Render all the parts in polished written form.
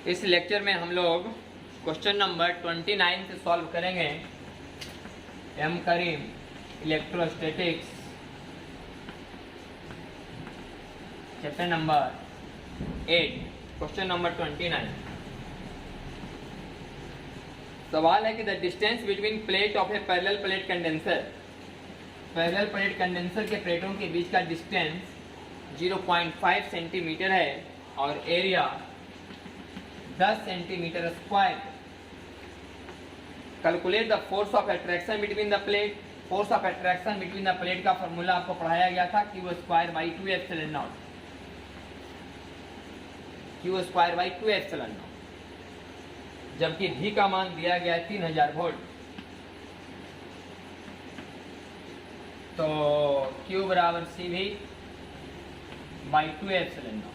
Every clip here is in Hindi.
इस लेक्चर में हम लोग क्वेश्चन नंबर 29 से सॉल्व करेंगे। M Karim electrostatics chapter number 8 question number 29। सवाल है कि the distance between plate of a parallel plate condenser, parallel plate condenser के प्लेटों के बीच का डिस्टेंस 0.5 सेंटीमीटर है और area 10 centimetre square. Calculate the force of attraction between the plate. Force of attraction between the plate का फॉर्मूला आपको पढ़ाया गया था, Q square by 2 epsilon not, Q square by 2 epsilon not, जबकि भी का मान दिया गया है 3000 वोल्ट। तो क्यू बराबर सी भी बाई 2 एप्सिलॉन नॉट,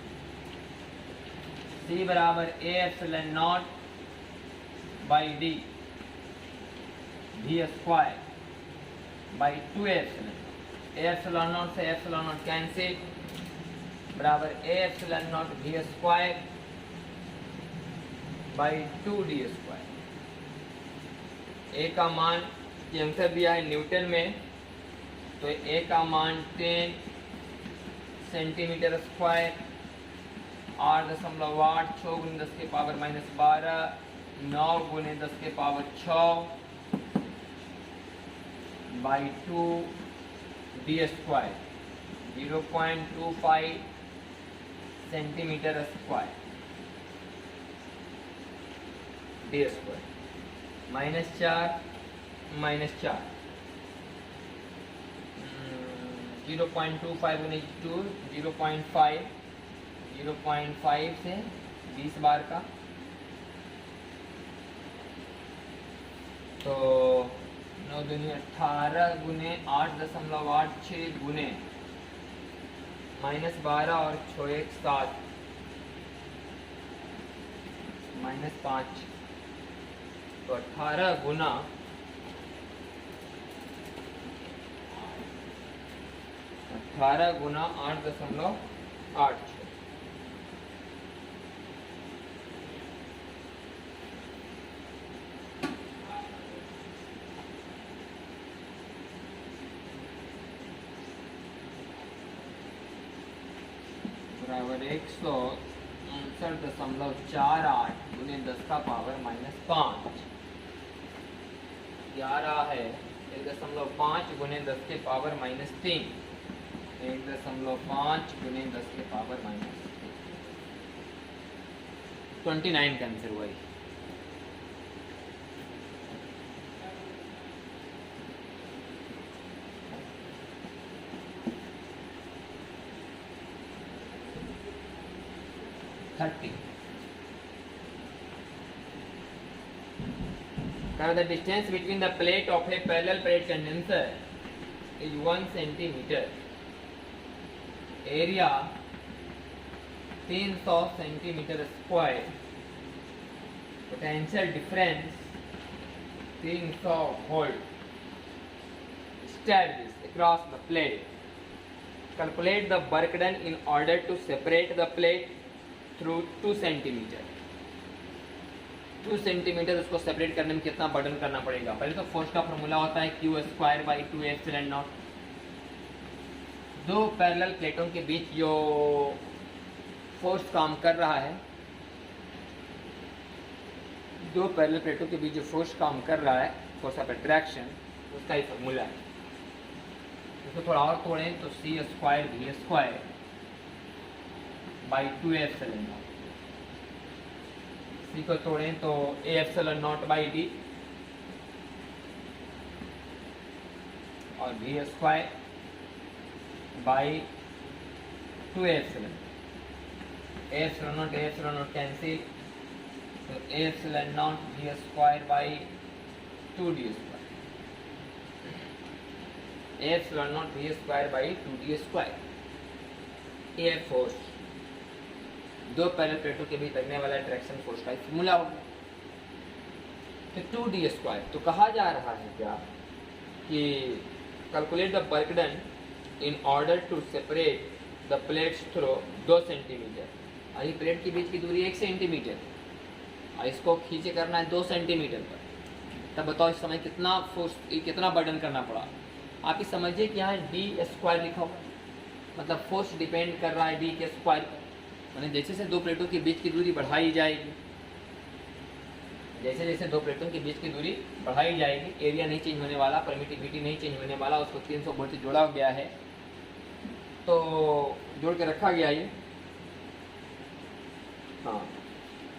सी बराबर A epsilon naught by D, V square by 2 epsilon. A epsilon naught से एप्सिलॉन नॉट कैंसिल, बराबर A epsilon naught V square by 2 D square. A का मान ये आंसर दिया है न्यूटन में, तो ए का मान 10 सेंटीमीटर स्क्वायर, 8.8, 6 गुने 10 के पावर -12, 9 गुने 10 के power 6 by 2 D square, 0.25 centimetre square D square, -4 -4, 0.25 गुने 2, 0.5, 0.5 से 20 बार का, तो 9 दूनी 18 गुने 8.86 गुने -12 और 6 1 7 -5, तो 18 गुना 8.86। बराबर 159.48 गुने 10 का पावर -5, 11 है 1.5 गुने 10 के पावर -3, 1.5 गुने 10 के पावर -29 का आंसर हुआ। Now the distance between the plate of a parallel plate condenser is 1 centimeter. Area 300 centimeter square. Potential difference 300 volt. Established across the plate. Calculate the work done in order to separate the plate through 2 centimeter. 2 centimetre उसको सेपरेट करने में कितना बर्डन करना पड़ेगा। पहले तो फोर्स का फॉर्मूला होता है Q square by 2 epsilon not. दो पैरेलल प्लेटों के बीच जो फोर्स काम कर रहा है, दो पैरेलल प्लेटों के बीच जो फोर्स काम कर रहा है, फोर्स ऑफ अट्रैक्शन, उसका ही फॉर्मूला है। इसको थोड़ा और तोड़ें तो C square V square by 2 epsilon naught, C को तोड़ें तो A epsilon naught by D और V square by 2 epsilon. A epsilon naught cancel, तो A epsilon naught V square by 2 D square, A epsilon naught V square by 2 D square. A force दो पैरेलल प्लेटों के बीच लगने वाला अट्रैक्शन फोर्स का फॉर्मूला होगा। तो 2d स्क्वायर, तो कहा जा रहा है क्या कि calculate the work done in order to separate the plates through 2 centimetre. अभी प्लेट के बीच की दूरी 1 सेंटीमीटर, और इसको खींचे करना है 2 सेंटीमीटर पर, तब बताओ इस समय कितना फोर्स, कितना बर्डन करना पड़ा। आप ही समझिए कि यहाँ डी स्क्वायर लिखा हुआ है, मतलब फोर्स डिपेंड कर रहा है डी के स्क्वायर पर। मैंने जैसे जैसे दो प्लेटों के बीच की दूरी बढ़ाई जाएगी, जैसे जैसे दो प्लेटों के बीच की दूरी बढ़ाई जाएगी, एरिया नहीं चेंज होने वाला, परमिटिविटी नहीं चेंज होने वाला, उसको 300 वोल्ट से जोड़ा गया है, तो जोड़ के रखा गया ये। हाँ,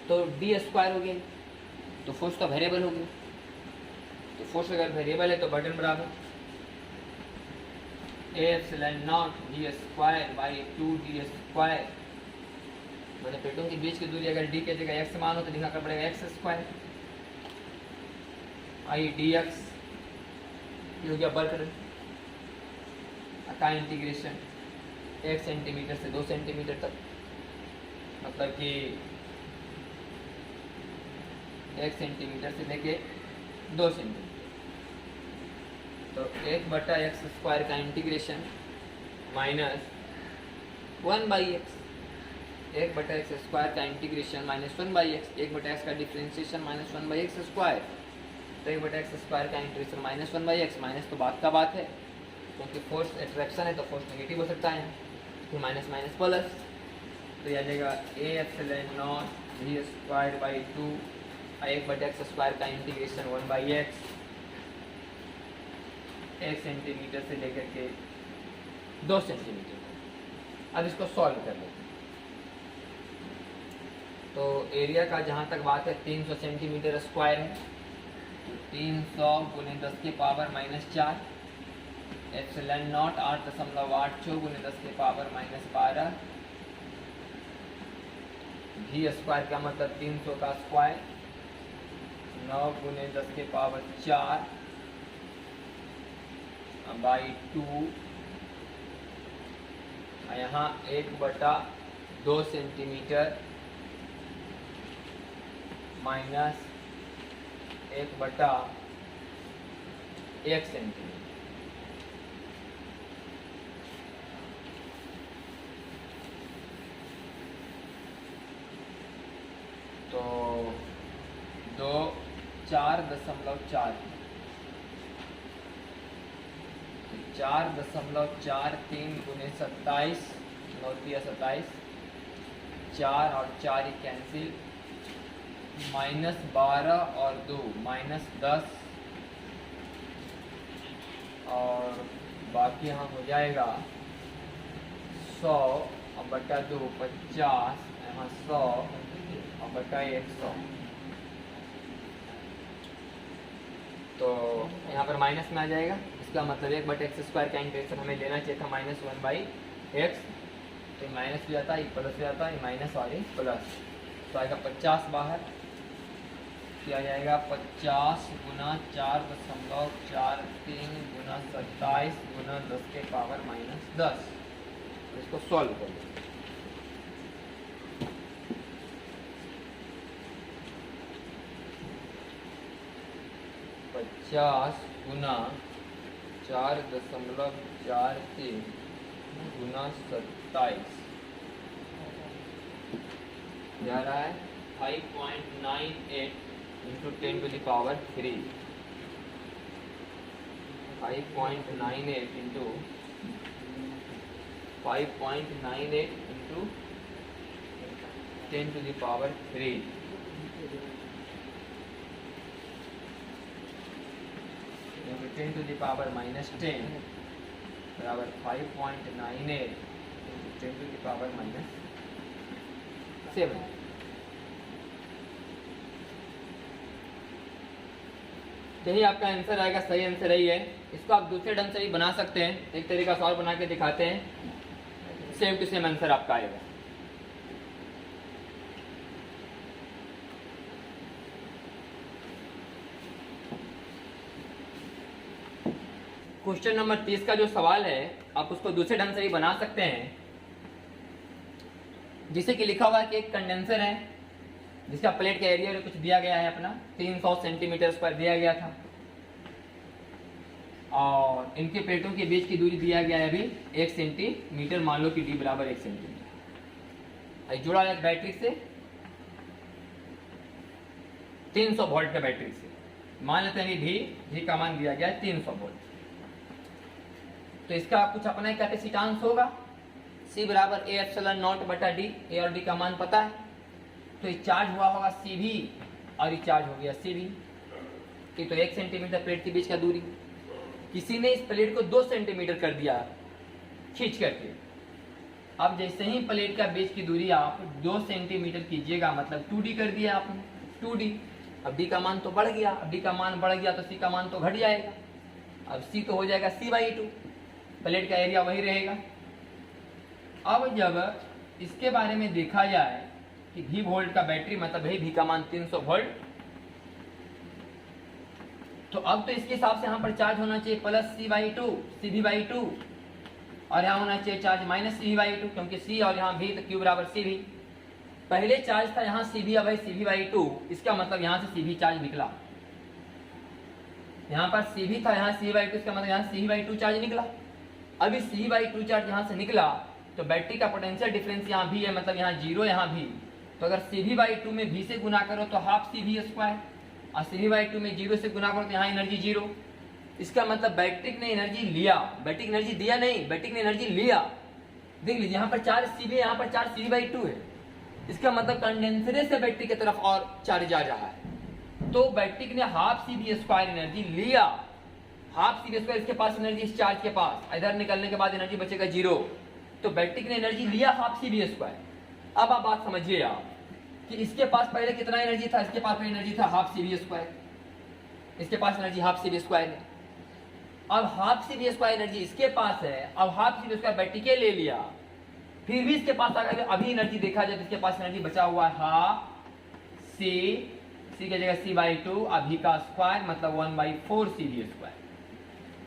तो डी स्क्वायर हो गया, तो फोर्स तो वेरिएबल हो गया। तो फोर्स अगर वेरिएबल है तो बर्डन बराबर A epsilon not D square by 2d square. मैंने प्लेटों के बीच की दूरी अगर डी के जगह एक्स मान हो तो लिखना पड़ेगा x square I D x, ये हो गया बर्डन का इंटीग्रेशन 1 सेंटीमीटर से 2 सेंटीमीटर तक, मतलब कि 1 सेंटीमीटर से लेके 2 सेंटीमीटर। तो 1/x स्क्वायर का integration minus 1/x, 1/x square का इंटीग्रेशन माइनस 1/x, 1/x का डिफ्रेंशिएशन माइनस 1/x स्क्वायर। तो 1/x स्क्वायर का इंटीग्रेशन माइनस 1/x, माइनस तो बात का बात है क्योंकि फोर्स अट्रैक्शन है तो फोर्स नेगेटिव हो सकता है, फिर माइनस माइनस प्लस, तो यह आ जाएगा A epsilon naught V square by 2 1/x square का इंटीग्रेशन 1/x, 1 सेंटीमीटर से लेकर के 2 सेंटीमीटर। अब इसको सॉल्व कर लेते हैं। तो एरिया का जहाँ तक बात है 300 सेंटीमीटर स्क्वायर है, 300 गुने 10 के पावर माइनस 4, एप्सिलॉन नॉट 8.86 गुने 10 के पावर माइनस 12, भी स्क्वायर का मतलब 300 का स्क्वायर, 9 गुने 10 के पावर 4 बाई 2, यहाँ 1/2 सेंटीमीटर माइनस 1/1 सेंटीमीटर। तो 4.43 गुने 27, 9 × 27, 4 और 4 ही कैंसिल, माइनस 12 और 2 माइनस 10, और बाकी यहाँ हो जाएगा 100 और बटा 2 50, यहाँ 100 और बटा 100। तो यहाँ पर माइनस में आ जाएगा, इसका मतलब 1/x स्क्वायर का इंटीग्रेशन हमें लेना चाहिए था माइनस 1/x, तो माइनस भी आता है, प्लस भी आता है, माइनस और ये प्लस, तो आएगा 50 बाहर, किया जाएगा 50 गुना 4.43 गुना 27 गुना 10 के पावर माइनस 10। तो इसको सॉल्व कर लो। गुना 4.43 गुना 27 जा रहा है 5.98 into 10 to the power 3, 5.98 into 10 to the power 3, into 10 to the power minus 10 बराबर 5.98 into 10 to the power minus 7। यही आपका आंसर आएगा, सही आंसर यही है। इसको आप दूसरे ढंग से भी बना सकते हैं, एक तरीका सॉल्व बना के दिखाते हैं, सेम टू सेम आंसर आपका आएगा। क्वेश्चन नंबर 30 का जो सवाल है आप उसको दूसरे ढंग से भी बना सकते हैं, जिसे कि लिखा हुआ है कि एक कंडेंसर है जिसका प्लेट का एरिया कुछ दिया गया है अपना 300 सेंटीमीटर स्क्वायर दिया गया था, और इनके प्लेटों के बीच की दूरी दिया गया है अभी 1 सेंटीमीटर, मान लो कि डी बराबर 1 सेंटीमीटर। जुड़ा है बैटरी से, 300 वोल्ट का बैटरी से मान लेते हैं भी का मान दिया गया है 300 वोल्ट। तो इसका कुछ अपना कैपेसिटेंस होगा, C बराबर A एप्सिलॉन नॉट बटा D। A और D का मान पता है, तो ये चार्ज हुआ होगा CV और ये चार्ज हो गया CV। ये तो 1 सेंटीमीटर प्लेट के बीच का दूरी, किसी ने इस प्लेट को 2 सेंटीमीटर कर दिया खींच करके। अब जैसे ही प्लेट का बीच की दूरी आप 2 सेंटीमीटर कीजिएगा, मतलब 2D कर दिया आपने, 2D। अब D का मान तो बढ़ गया, अब D का मान बढ़ गया तो C का मान तो घट जाएगा। अब C तो हो जाएगा C/2, प्लेट का एरिया वही रहेगा। अब जब इसके बारे में देखा जाए कि V वोल्ट का बैटरी मतलब है V का मान 300 वोल्ट, तो अब तो इसके हिसाब से यहाँ पर चार्ज होना चाहिए प्लस C/2 CV/2, और यहाँ होना चाहिए चार्ज माइनस CV/2, क्योंकि C और यहाँ V तो Q बराबर CV। पहले चार्ज था यहाँ CV, अब है CV/2, इसका मतलब यहाँ से CV चार्ज निकला। यहाँ पर CV था, यहाँ CV/2, इसका मतलब यहाँ CV/2 चार्ज निकला। अभी CV/2 चार्ज यहाँ से निकला तो बैटरी का पोटेंशियल डिफरेंस यहाँ भी है, मतलब यहाँ 0 यहाँ भी। तो अगर CV/2 में V से गुना करो तो हाफ CV² और CV/2 में 0 से गुना करो तो यहाँ एनर्जी 0। इसका मतलब बैटरी ने एनर्जी लिया, बैटरी एनर्जी दिया नहीं, बैटरी ने एनर्जी लिया। देख लीजिए यहाँ पर चार्ज CV, यहाँ पर चार्ज CV/2 है। इसका मतलब कंडेंसर से बैटरी की तरफ और चार्ज आ रहा है, तो बैटरी ने हाफ CV² एनर्जी लिया। हाफ CV², इसके पास एनर्जी इस चार्ज के पास, इधर निकलने के बाद एनर्जी बचेगा 0। तो बैटरी ने एनर्जी लिया हाफ CV²। अब आप बात समझिए आप कि इसके पास पहले कितना एनर्जी था, इसके पास पहले एनर्जी था हाफ CV², इसके पास एनर्जी हाफ CV² है। अब हाफ CV² एनर्जी इसके पास है, अब हाफ CV² बैटरी के ले लिया, फिर भी इसके पास अगर अभी एनर्जी देखा जाए तो इसके पास एनर्जी बचा हुआ है हाफ C की जगह C/2, अभी का स्क्वायर मतलब 1/4 CV²।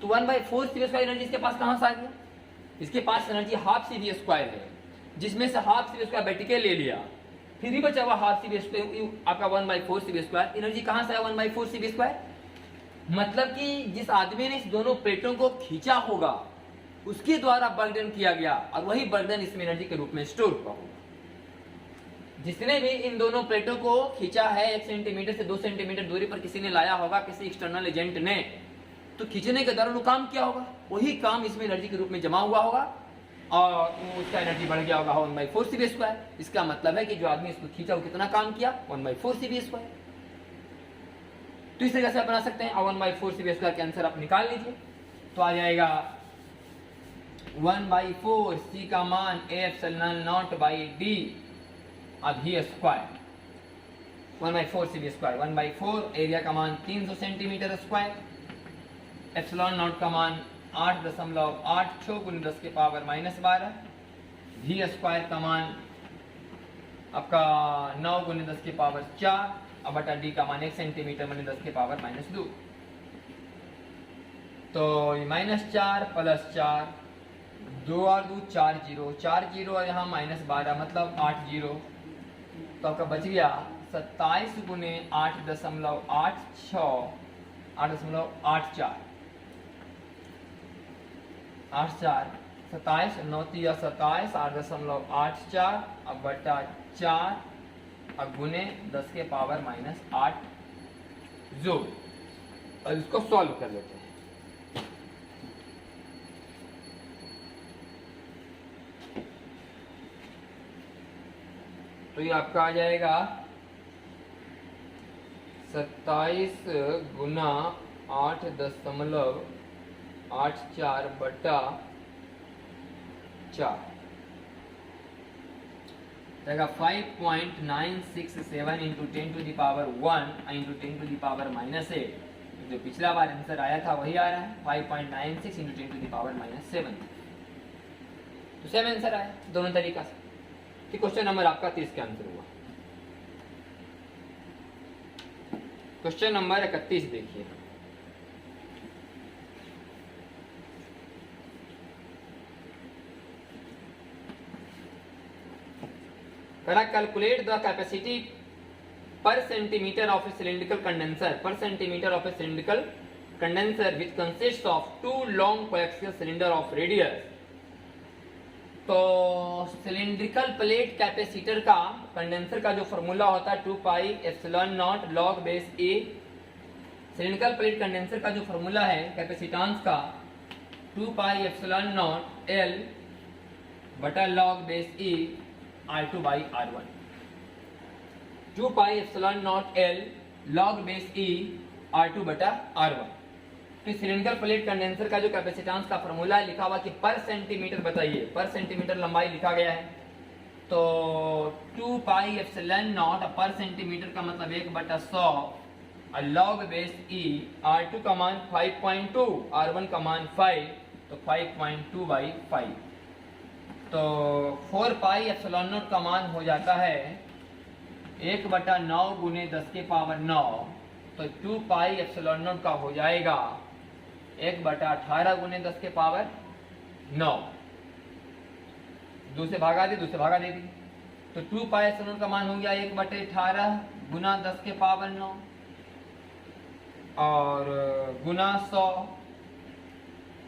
तो 1/4 CV² एनर्जी इसके पास कहां से आ गया, इसके पास एनर्जी हाफ CV² है, जिसमें से हाफ CV² बैटरी के ले लिया, फिर भी बचा हुआ हाफ CV², आपका 1/4 CV²। एनर्जी कहां से आया 1/4 CV²? मतलब कि जिस आदमी ने इस दोनों प्लेटों को खींचा होगा उसके द्वारा बर्डन किया गया, और वही बर्डन इसमें एनर्जी के रूप में स्टोर हुआ होगा। जिसने भी इन दोनों प्लेटों को खींचा है 1 सेंटीमीटर से 2 सेंटीमीटर दूरी पर किसी ने लाया होगा, किसी एक्सटर्नल एजेंट ने, तो खींचने के दौरान वो काम किया होगा, वही काम इसमें एनर्जी के रूप में जमा हुआ होगा और उसका एनर्जी बढ़ गया होगा 1/4 CV²। इसका मतलब है कि जो आदमी इसको खींचा वो कितना काम किया, 1/4 CV²। तो इस तरह से आप बना सकते हैं, 1/4 CV² के आंसर आप निकाल लीजिए, तो आ जाएगा 1/4 C का मान A epsilon naught by D अभी स्क्वायर 1/4 CV²। 1/4 एरिया का मान 300 सेंटीमीटर स्क्वायर, एप्सिलॉन नॉट का मान 8.86 × 10 के पावर -12, V² का मान आपका 9 × 10 के पावर 4 अब बटा D का मान 1 सेंटीमीटर × 10 के पावर -2। तो -4 + 4, 2 और 2 4 0, 4 0 और यहाँ -12 मतलब 8 0। तो आपका बच गया 27 × 8.86 8.84 84 27 9 या 27 8.84 अब बटा 4 अब गुने 10 के पावर -8 जोड़, और इसको सॉल्व कर लेते हैं। तो ये आपका आ जाएगा 27 गुना 8.84 बटा 4 जाएगा 5.967 × 10⁻1 × 10⁻8। जो पिछला बार आंसर आया था वही आ रहा है 5.96 × 10⁻7। तो सेम आंसर आया दोनों तरीका से। कि क्वेश्चन नंबर आपका 30 का आंसर हुआ। क्वेश्चन नंबर 31 देखिए, calculate the capacity per centimeter of a cylindrical condenser which consists of two long coaxial cylinder of radius तो सिलिंड्रिकल प्लेट कैपेसिटर का कंडेंसर का जो फॉर्मूला होता है 2 pi epsilon not log base A. Cylindrical plate condenser का जो फॉर्मूला है कैपेसिटेंस का 2 पाई एप्सिलॉन नॉट एल बटा log base A R2 by R1। 2 pi epsilon naught L log base E R2 बटा R1। तो सिलिंड्रिकल प्लेट कंडेंसर का जो कैपेसिटेंस का फॉर्मूला है लिखा हुआ कि पर सेंटीमीटर बताइए, पर सेंटीमीटर लंबाई लिखा गया है। तो 2 पाई एप्सिलॉन नॉट पर सेंटीमीटर का मतलब 1/100 लॉग बेस ई R2 का मान 5.2 R1 का मान 5 तो 5.2 बाई 5। तो 4 पाई एप्सिलॉन नॉट का मान हो जाता है 1/9 गुने 10 के पावर 9। तो 2 पाई एप्सिलॉन नॉट का हो जाएगा 1/18 गुने 10 के पावर 9। दूसरे भागा दे दी। तो 2 पाई एप्सिलॉन का मान हो गया 1/18 गुना 10 के पावर 9 और गुना 100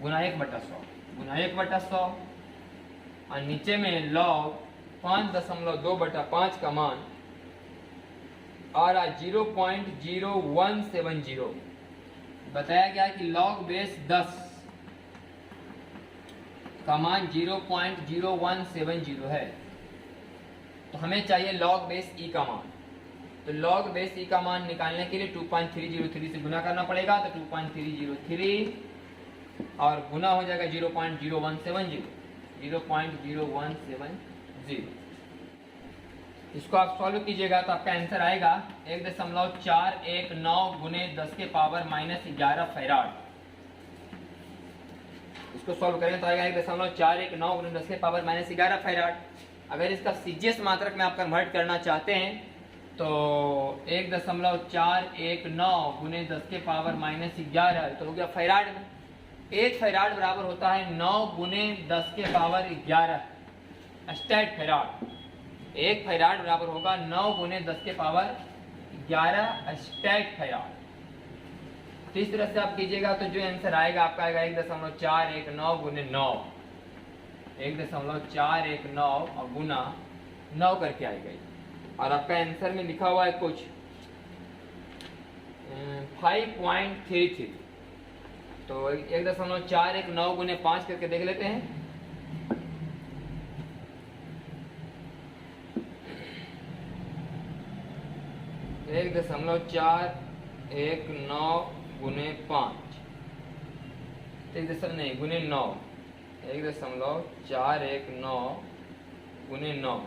गुना 1/100 और नीचे में लॉग 5.2/5 का मान आ रहा 0.0170। बताया गया कि लॉग बेस 10 का मान 0.0170 है। तो हमें चाहिए लॉग बेस ई का मान। तो लॉग बेस ई का मान निकालने के लिए 2.303 से गुना करना पड़ेगा। तो 2.303 और गुना हो जाएगा 0.0170। इसको आप सॉल्व कीजिएगा तो आपका आंसर आएगा 1.419 गुने 10 के पावर -11 फैराड। इसको सॉल्व करें तो आएगा 1.419 गुने 10 के पावर -11 फैराड। अगर इसका सीजीएस मात्रक में आप कन्वर्ट करना चाहते हैं तो 1.419 गुने 10 के पावर -11 तो हो गया फैराड में। 1 फैराड बराबर होता है 9 गुने 10 के पावर 11 स्टैट फैराड। 1 फैराड बराबर होगा 9 गुने 10 के पावर 11 स्टैट फैराड। तो इस तरह से आप कीजिएगा तो जो आंसर आएगा आपका आएगा 1.419 गुने 9, 1.419 और गुना 9 करके आएगा। और आपका आंसर में लिखा हुआ है कुछ 5.33। तो 1.419 गुने 5 करके देख लेते हैं। एक 1.419 गुने 5 गुने 9 1.419 गुने 9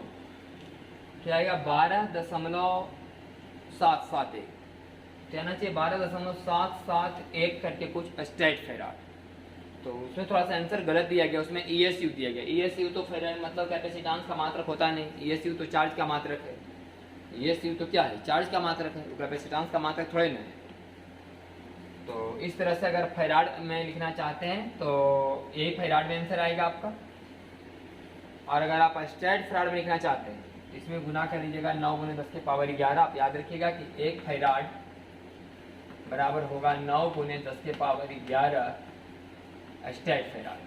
क्या आएगा 12.771। कहना चाहिए 12.771 करके कुछ स्टैट फैराड। तो उसमें थोड़ा सा आंसर गलत दिया गया, उसमें ESU दिया गया। ESU तो फैराड मतलब कैपेसिटेंस का मात्रक होता नहीं, ESU तो चार्ज का मात्रक है। ESU तो क्या है, चार्ज का मात्रक है, कैपेसिटेंस का मात्रक थोड़े ना है। तो इस तरह से अगर फैराड में लिखना चाहते हैं तो यही फैराड में आंसर आएगा आपका। और अगर आप स्टैट फैराड में लिखना चाहते हैं तो इसमें गुना कर लीजिएगा 9 गुने 10 के पावर 11। आप याद रखिएगा कि 1 फैराड बराबर होगा 9 गुने 10 के पावर 11 स्टैट फैराड।